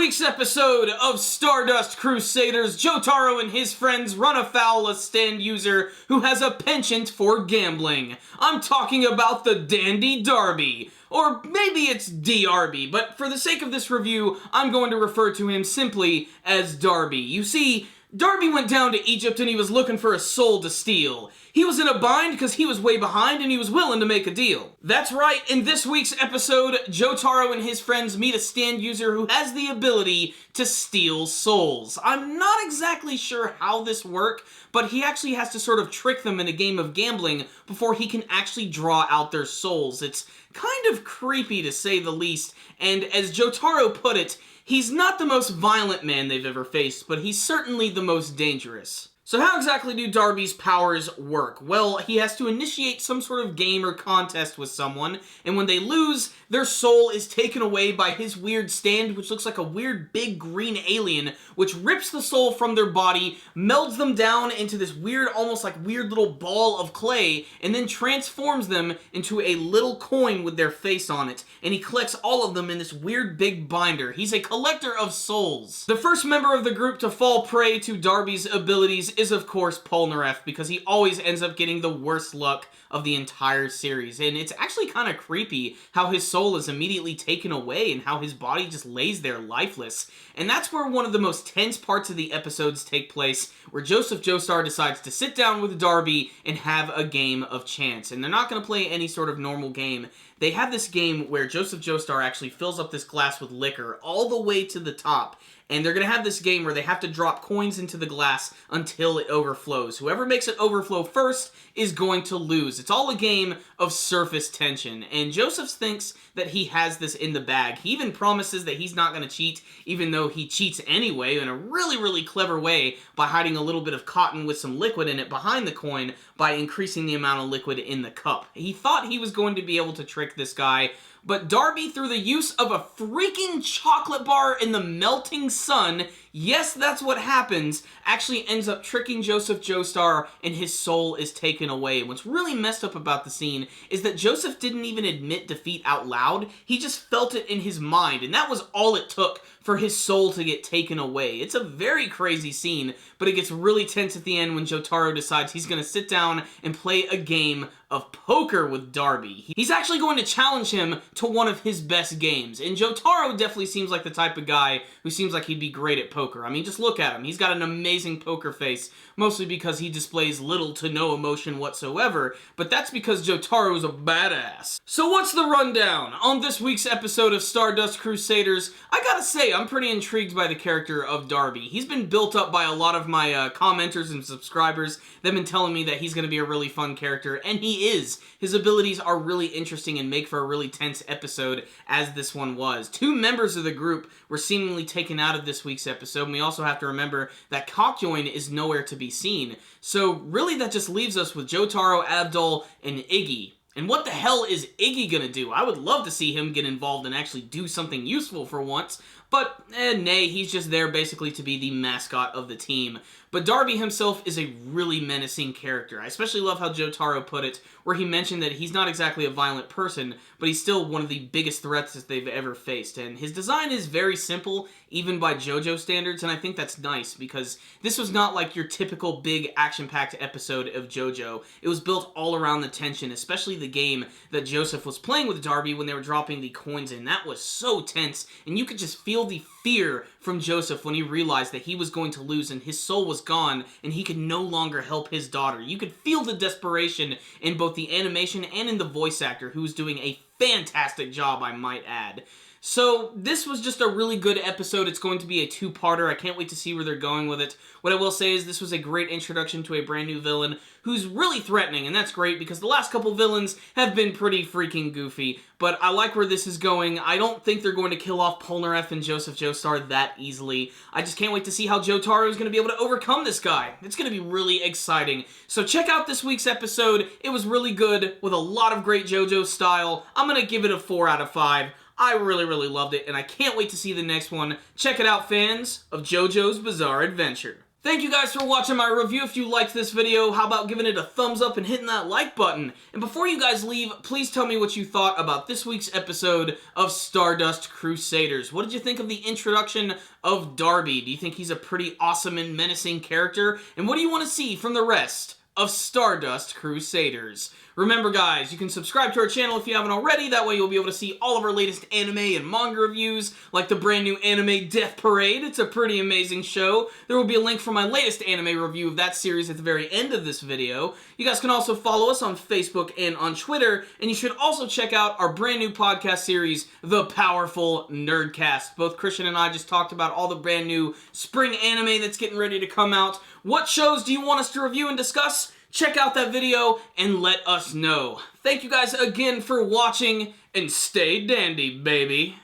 week's episode of Stardust Crusaders, Jotaro and his friends run afoul a stand user who has a penchant for gambling. I'm talking about the Dandy Darby. Or maybe it's DRB, but for the sake of this review, I'm going to refer to him simply as Darby. You see, Darby went down to Egypt and he was looking for a soul to steal. He was in a bind because he was way behind and he was willing to make a deal. That's right, in this week's episode, Jotaro and his friends meet a stand user who has the ability to steal souls. I'm not exactly sure how this works, but he actually has to sort of trick them in a game of gambling before he can actually draw out their souls. It's kind of creepy to say the least, and as Jotaro put it, he's not the most violent man they've ever faced, but he's certainly the most dangerous. So how exactly do Darby's powers work? Well, he has to initiate some sort of game or contest with someone, and when they lose, their soul is taken away by his weird stand, which looks like a weird big green alien, which rips the soul from their body, melds them down into this weird, almost like weird little ball of clay, and then transforms them into a little coin with their face on it, and he collects all of them in this weird big binder. He's a collector of souls. The first member of the group to fall prey to Darby's abilities is of course Polnareff, because he always ends up getting the worst luck of the entire series, and it's actually kind of creepy how his soul is immediately taken away and how his body just lays there lifeless. And that's where one of the most tense parts of the episodes take place, where Joseph Joestar decides to sit down with Darby and have a game of chance. And they're not going to play any sort of normal game. They have this game where Joseph Joestar actually fills up this glass with liquor all the way to the top, and they're going to have this game where they have to drop coins into the glass until it overflows. Whoever makes it overflow first is going to lose. It's all a game of surface tension, and Joseph thinks that he has this in the bag. He even promises that he's not going to cheat, even though he cheats anyway in a really, really clever way by hiding a little bit of cotton with some liquid in it behind the coin by increasing the amount of liquid in the cup. He thought he was going to be able to trick this guy, but Darby, through the use of a freaking chocolate bar in the melting sun, yes, that's what happens, actually ends up tricking Joseph Joestar, and his soul is taken away. What's really messed up about the scene is that Joseph didn't even admit defeat out loud. He just felt it in his mind, and that was all it took for his soul to get taken away. It's a very crazy scene, but it gets really tense at the end when Jotaro decides he's going to sit down and play a game of poker with Darby. He's actually going to challenge him to one of his best games, and Jotaro definitely seems like the type of guy who seems like he'd be great at poker. I mean, just look at him. He's got an amazing poker face, mostly because he displays little to no emotion whatsoever, but that's because Jotaro is a badass. So what's the rundown? On this week's episode of Stardust Crusaders, I gotta say, I'm pretty intrigued by the character of Darby. He's been built up by a lot of my commenters and subscribers. They've been telling me that he's going to be a really fun character, and he is. His abilities are really interesting and make for a really tense episode, as this one was. 2 members of the group were seemingly taken out of this week's episode, and we also have to remember that Cockjoin is nowhere to be seen. So really that just leaves us with Jotaro, Abdul, and Iggy. And what the hell is Iggy gonna do? I would love to see him get involved and actually do something useful for once, but nay, he's just there basically to be the mascot of the team. But Darby himself is a really menacing character. I especially love how Jotaro put it, where he mentioned that he's not exactly a violent person, but he's still one of the biggest threats that they've ever faced. And his design is very simple, even by JoJo standards, and I think that's nice, because this was not like your typical big action-packed episode of JoJo. It was built all around the tension, especially the game that Joseph was playing with Darby when they were dropping the coins in. That was so tense, and you could just feel the fear from Joseph when he realized that he was going to lose and his soul was gone and he could no longer help his daughter. You could feel the desperation in both the animation and in the voice actor, who was doing a fantastic job, I might add. So this was just a really good episode. It's going to be a 2-parter. I can't wait to see where they're going with it. What I will say is this was a great introduction to a brand new villain who's really threatening, and that's great because the last couple villains have been pretty freaking goofy. But I like where this is going. I don't think they're going to kill off Polnareff and Joseph Joestar that easily. I just can't wait to see how Jotaro is going to be able to overcome this guy. It's going to be really exciting. So check out this week's episode. It was really good with a lot of great JoJo style. I'm going to give it a 4 out of 5. I really, really loved it, and I can't wait to see the next one. Check it out, fans of JoJo's Bizarre Adventure. Thank you guys for watching my review. If you liked this video, how about giving it a thumbs up and hitting that like button? And before you guys leave, please tell me what you thought about this week's episode of Stardust Crusaders. What did you think of the introduction of Darby? Do you think he's a pretty awesome and menacing character? And what do you want to see from the rest of Stardust Crusaders? Remember guys, you can subscribe to our channel if you haven't already. That way you'll be able to see all of our latest anime and manga reviews, like the brand new anime Death Parade. It's a pretty amazing show. There will be a link for my latest anime review of that series at the very end of this video. You guys can also follow us on Facebook and on Twitter, and you should also check out our brand new podcast series, The Powerful Nerdcast. Both Christian and I just talked about all the brand new spring anime that's getting ready to come out. What shows do you want us to review and discuss? Check out that video and let us know. Thank you guys again for watching, and stay dandy, baby.